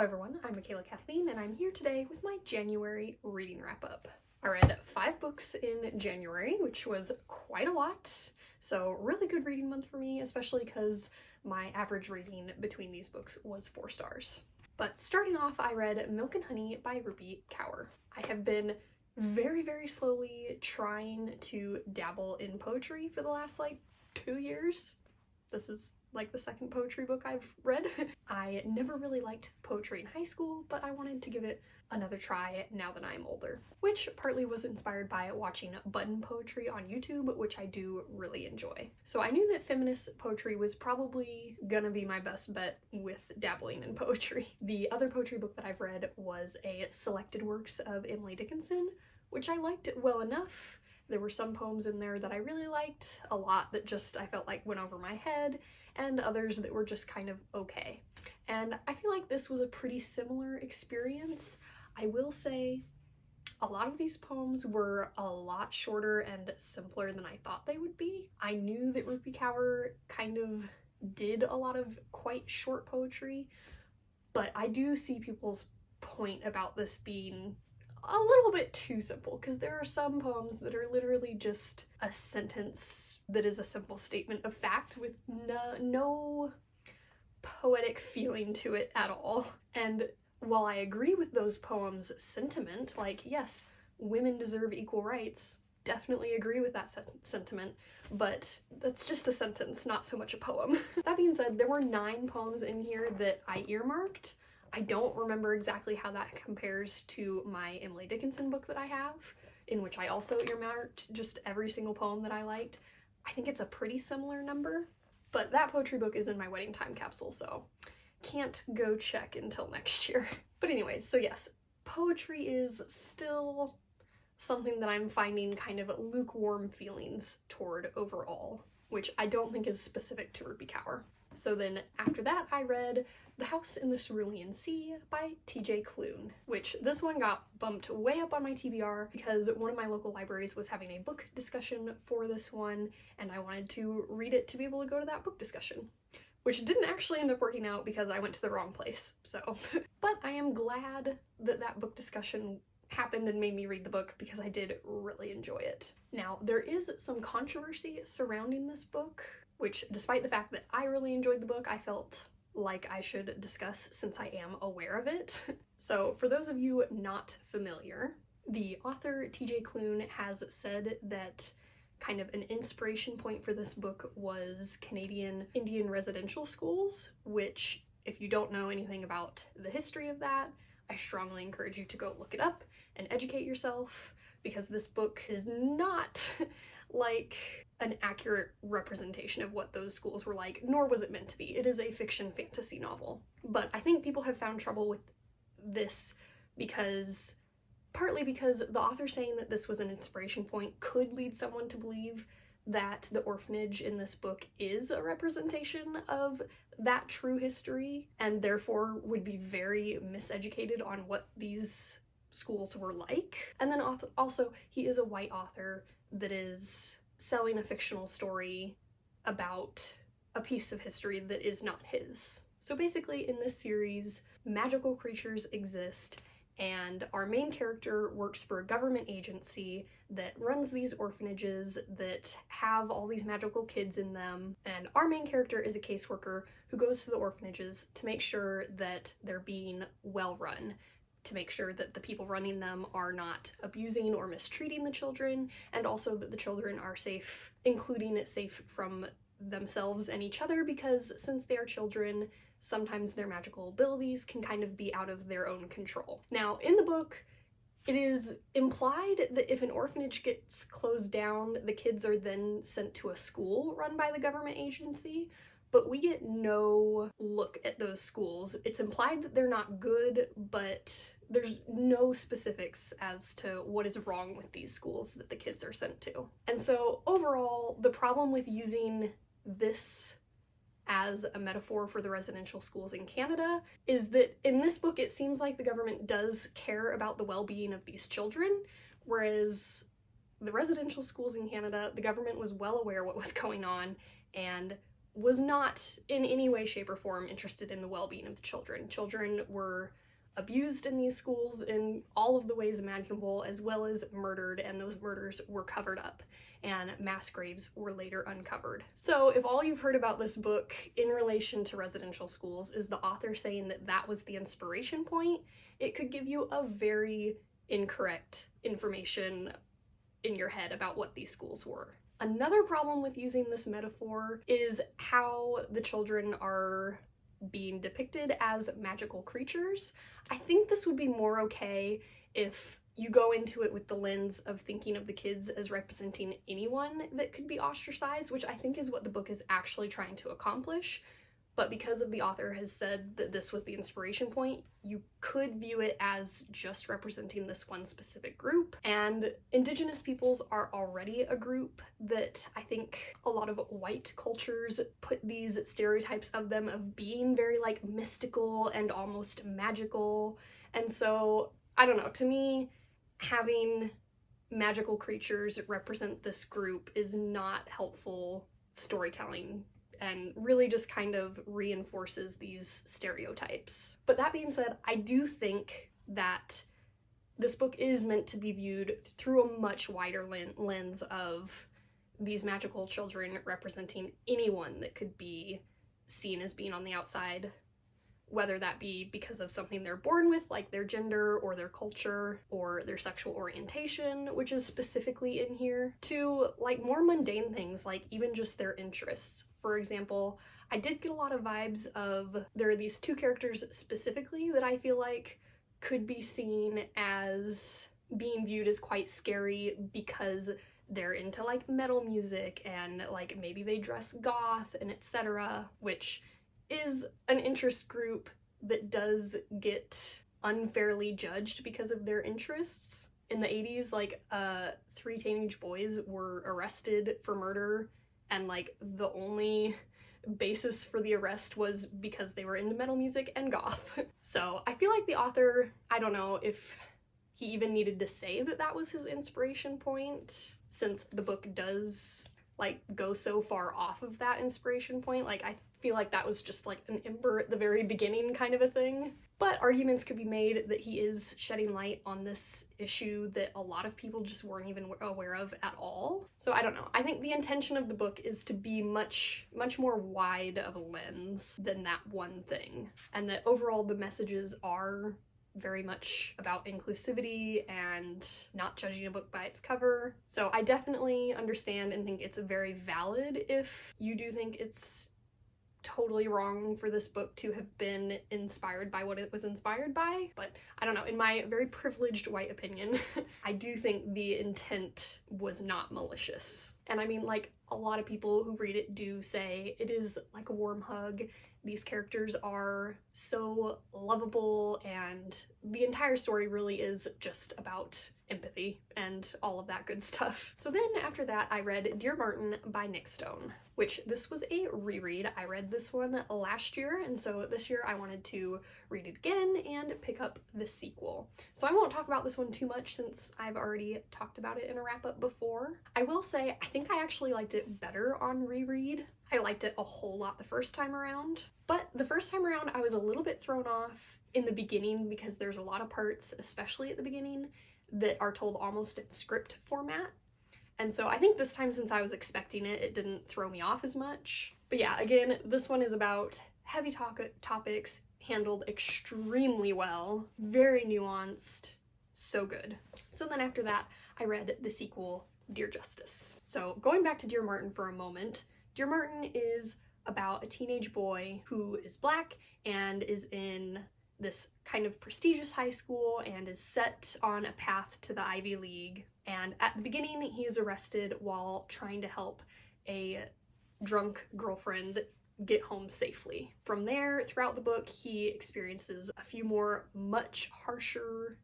everyone, I'm Michaela Kathleen and I'm here today with my January reading wrap-up. I read 5 books in January, which was quite a lot, so really good reading month for me, especially because my average rating between these books was 4 stars. But starting off, I read Milk and Honey by Rupi Kaur. I have been very slowly trying to dabble in poetry for the last 2 years. This is the second poetry book I've read. I never really liked poetry in high school, but I wanted to give it another try now that I'm older, which partly was inspired by watching button poetry on YouTube, which I do really enjoy. So I knew that feminist poetry was probably gonna be my best bet with dabbling in poetry. The other poetry book that I've read was a selected works of Emily Dickinson, which I liked well enough. There were some poems in there that I really liked, a lot that just I felt like went over my head, and others that were just kind of okay. And I feel like this was a pretty similar experience. I will say a lot of these poems were a lot shorter and simpler than I thought they would be. I knew that Rupi Kaur kind of did a lot of quite short poetry, but I do see people's point about this being a little bit too simple, because there are some poems that are literally just a sentence that is a simple statement of fact with no poetic feeling to it at all. And while I agree with those poems' sentiment, yes, women deserve equal rights, definitely agree with that sentiment, but that's just a sentence, not so much a poem. That being said, there were 9 poems in here that I earmarked. I don't remember exactly how that compares to my Emily Dickinson book that I have, in which I also earmarked just every single poem that I liked. I think it's a pretty similar number, but that poetry book is in my wedding time capsule, so can't go check until next year. But anyways, so yes, poetry is still something that I'm finding kind of lukewarm feelings toward overall, which I don't think is specific to Rupi Kaur. So then after that, I read The House in the Cerulean Sea by TJ Klune, which this one got bumped way up on my TBR because one of my local libraries was having a book discussion for this one, and I wanted to read it to be able to go to that book discussion, which didn't actually end up working out because I went to the wrong place, so. But I am glad that that book discussion happened and made me read the book because I did really enjoy it. Now, there is some controversy surrounding this book, which, despite the fact that I really enjoyed the book, I felt like I should discuss since I am aware of it. So for those of you not familiar, the author TJ Klune has said that kind of an inspiration point for this book was Canadian Indian residential schools, which, if you don't know anything about the history of that, I strongly encourage you to go look it up and educate yourself, because this book is not an accurate representation of what those schools were like, nor was it meant to be. It is a fiction fantasy novel. But I think people have found trouble with this partly because the author saying that this was an inspiration point could lead someone to believe that the orphanage in this book is a representation of that true history, and therefore would be very miseducated on what these schools were like. And then also, he is a white author that is selling a fictional story about a piece of history that is not his. So basically, in this series, magical creatures exist, and our main character works for a government agency that runs these orphanages that have all these magical kids in them, and our main character is a caseworker who goes to the orphanages to make sure that they're being well run, to make sure that the people running them are not abusing or mistreating the children, and also that the children are safe, including safe from themselves and each other, because since they are children, sometimes their magical abilities can kind of be out of their own control. Now, in the book, it is implied that if an orphanage gets closed down, the kids are then sent to a school run by the government agency, but we get no look at those schools. It's implied that they're not good, but there's no specifics as to what is wrong with these schools that the kids are sent to. And so overall, the problem with using this as a metaphor for the residential schools in Canada is that in this book it seems like the government does care about the well-being of these children, whereas the residential schools in Canada, the government was well aware what was going on and was not in any way, shape, or form interested in the well-being of the children. Children were abused in these schools in all of the ways imaginable, as well as murdered, and those murders were covered up, and mass graves were later uncovered. So if all you've heard about this book in relation to residential schools is the author saying that that was the inspiration point, it could give you a very incorrect information in your head about what these schools were. Another problem with using this metaphor is how the children are being depicted as magical creatures. I think this would be more okay if you go into it with the lens of thinking of the kids as representing anyone that could be ostracized, which I think is what the book is actually trying to accomplish. But because of the author has said that this was the inspiration point, you could view it as just representing this one specific group. And Indigenous peoples are already a group that I think a lot of white cultures put these stereotypes of them of being very like mystical and almost magical. And so, I don't know, to me, having magical creatures represent this group is not helpful storytelling and really just kind of reinforces these stereotypes. But that being said, I do think that this book is meant to be viewed through a much wider lens of these magical children representing anyone that could be seen as being on the outside, whether that be because of something they're born with, like their gender or their culture or their sexual orientation, which is specifically in here, to like more mundane things like even just their interests. For example, I did get a lot of vibes of, there are these two characters specifically that I feel like could be seen as being viewed as quite scary because they're into like metal music and like maybe they dress goth and etc., which is an interest group that does get unfairly judged because of their interests. In the 80s, like 3 teenage boys were arrested for murder, and like the only basis for the arrest was because they were into metal music and goth. So I feel like the author, I don't know if he even needed to say that that was his inspiration point, since the book does like go so far off of that inspiration point. Like I feel like that was just like an ember at the very beginning kind of a thing. But arguments could be made that he is shedding light on this issue that a lot of people just weren't even aware of at all. So I don't know. I think the intention of the book is to be much more wide of a lens than that one thing. And that overall the messages are very much about inclusivity and not judging a book by its cover. So I definitely understand and think it's very valid if you do think it's totally wrong for this book to have been inspired by what it was inspired by. But I don't know, in my very privileged white opinion, I do think the intent was not malicious. And I mean, like, a lot of people who read it do say it is like a warm hug. These characters are so lovable, and the entire story really is just about empathy and all of that good stuff. So then after that, I read Dear Martin by Nick Stone, which this was a reread. I read this one last year, and so this year I wanted to read it again and pick up the sequel. So I won't talk about this one too much since I've already talked about it in a wrap-up before. I will say, I think I actually liked it better on reread. I liked it a whole lot the first time around, but the first time around I was a little bit thrown off in the beginning because there's a lot of parts, especially at the beginning, that are told almost in script format. And so I think this time, since I was expecting it, it didn't throw me off as much. But yeah, again, this one is about heavy topics handled extremely well, very nuanced, so good. So then after that, I read the sequel, Dear Justice. So going back to Dear Martin for a moment, Dear Martin is about a teenage boy who is Black and is in this kind of prestigious high school and is set on a path to the Ivy League. And at the beginning, he is arrested while trying to help a drunk girlfriend get home safely. From there, throughout the book, he experiences a few more much harsher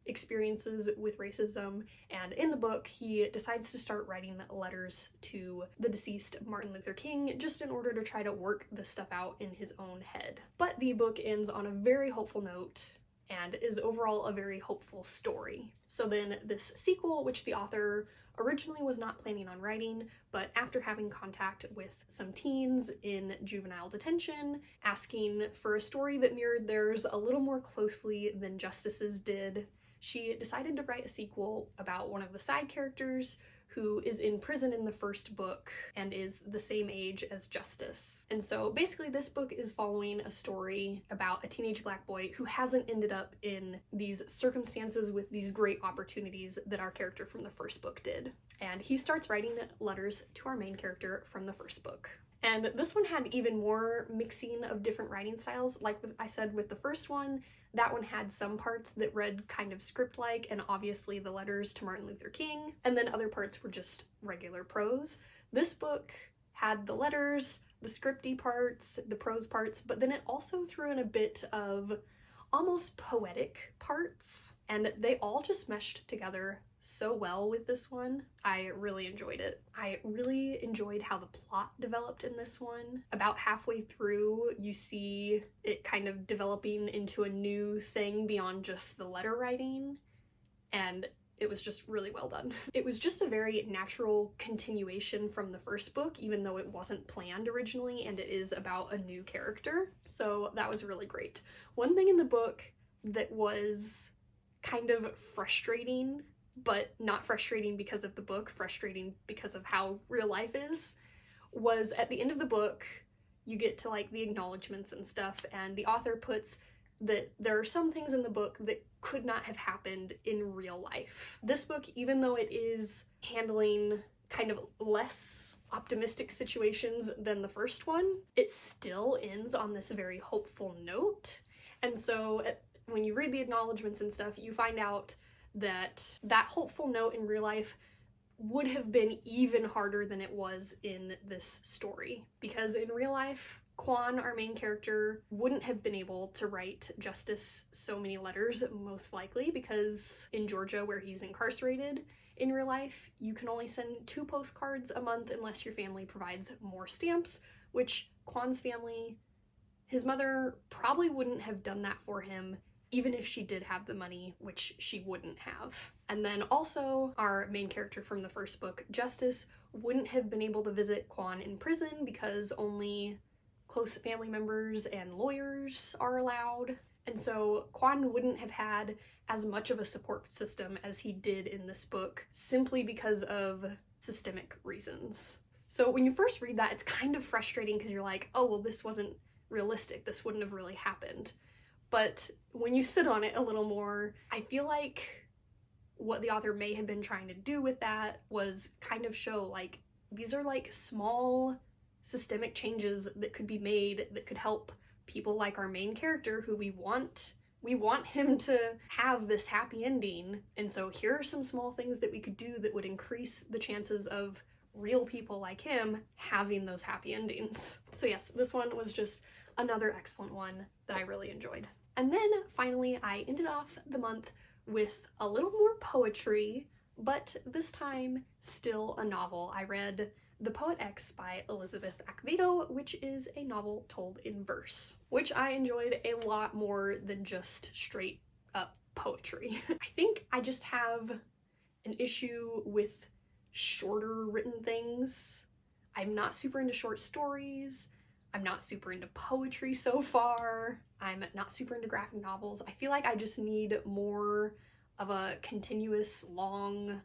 experiences with racism, and in the book he decides to start writing letters to the deceased Martin Luther King just in order to try to work this stuff out in his own head. But the book ends on a very hopeful note, and is overall a very hopeful story. So then this sequel, which the author originally was not planning on writing, but after having contact with some teens in juvenile detention, asking for a story that mirrored theirs a little more closely than Justice's did, she decided to write a sequel about one of the side characters who is in prison in the first book and is the same age as Justice. And so basically this book is following a story about a teenage black boy who hasn't ended up in these circumstances with these great opportunities that our character from the first book did. And he starts writing letters to our main character from the first book. And this one had even more mixing of different writing styles. Like I said with the first one, that one had some parts that read kind of script-like, and obviously the letters to Martin Luther King, and then other parts were just regular prose. This book had the letters, the scripty parts, the prose parts, but then it also threw in a bit of almost poetic parts, and they all just meshed together so well with this one. I really enjoyed it. I really enjoyed how the plot developed in this one. About halfway through, you see it kind of developing into a new thing beyond just the letter writing, and it was just really well done. It was just a very natural continuation from the first book, even though it wasn't planned originally, and it is about a new character. So that was really great. One thing in the book that was kind of frustrating, but not frustrating because of the book, frustrating because of how real life is, was at the end of the book, you get to like the acknowledgements and stuff, and the author puts that there are some things in the book that could not have happened in real life. This book, even though it is handling kind of less optimistic situations than the first one, it still ends on this very hopeful note. And so when you read the acknowledgements and stuff, you find out that that hopeful note in real life would have been even harder than it was in this story. Because in real life, Quan, our main character, wouldn't have been able to write Justice so many letters, most likely, because in Georgia, where he's incarcerated, in real life, you can only send 2 postcards a month unless your family provides more stamps, which Quan's family, his mother probably wouldn't have done that for him even if she did have the money, which she wouldn't have. And then also, our main character from the first book, Justice, wouldn't have been able to visit Quan in prison because only close family members and lawyers are allowed. And so Quan wouldn't have had as much of a support system as he did in this book, simply because of systemic reasons. So when you first read that, it's kind of frustrating because you're like, oh, well, this wasn't realistic. This wouldn't have really happened. But when you sit on it a little more, I feel like what the author may have been trying to do with that was kind of show like these are like small systemic changes that could be made that could help people like our main character who we want him to have this happy ending. And so here are some small things that we could do that would increase the chances of real people like him having those happy endings. So yes, this one was just another excellent one that I really enjoyed. And then finally, I ended off the month with a little more poetry, but this time still a novel. I read The Poet X by Elizabeth Acevedo, which is a novel told in verse, which I enjoyed a lot more than just straight up poetry. I think I just have an issue with shorter written things. I'm not super into short stories. I'm not super into poetry so far. I'm not super into graphic novels. I feel like I just need more of a continuous, long,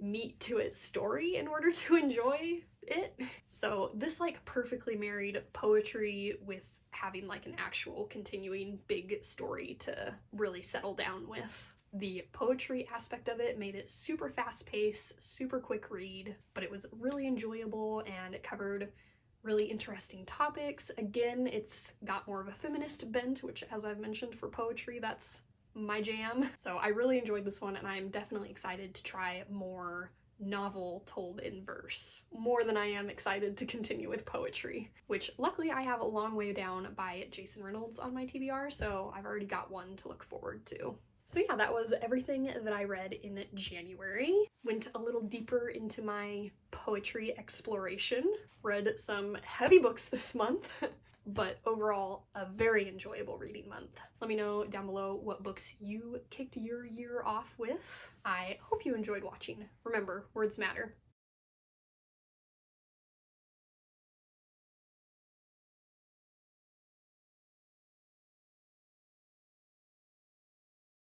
meat to it story in order to enjoy it. So this like perfectly married poetry with having like an actual continuing big story to really settle down with. The poetry aspect of it made it super fast paced, super quick read, but it was really enjoyable and it covered really interesting topics. Again, it's got more of a feminist bent, which as I've mentioned for poetry, that's my jam. So I really enjoyed this one and I'm definitely excited to try more novel told in verse, more than I am excited to continue with poetry, which luckily I have A Long Way Down by Jason Reynolds on my TBR, so I've already got one to look forward to. So yeah, that was everything that I read in January. Went a little deeper into my poetry exploration. Read some heavy books this month. but overall, a very enjoyable reading month. Let me know down below what books you kicked your year off with. I hope you enjoyed watching. Remember, words matter.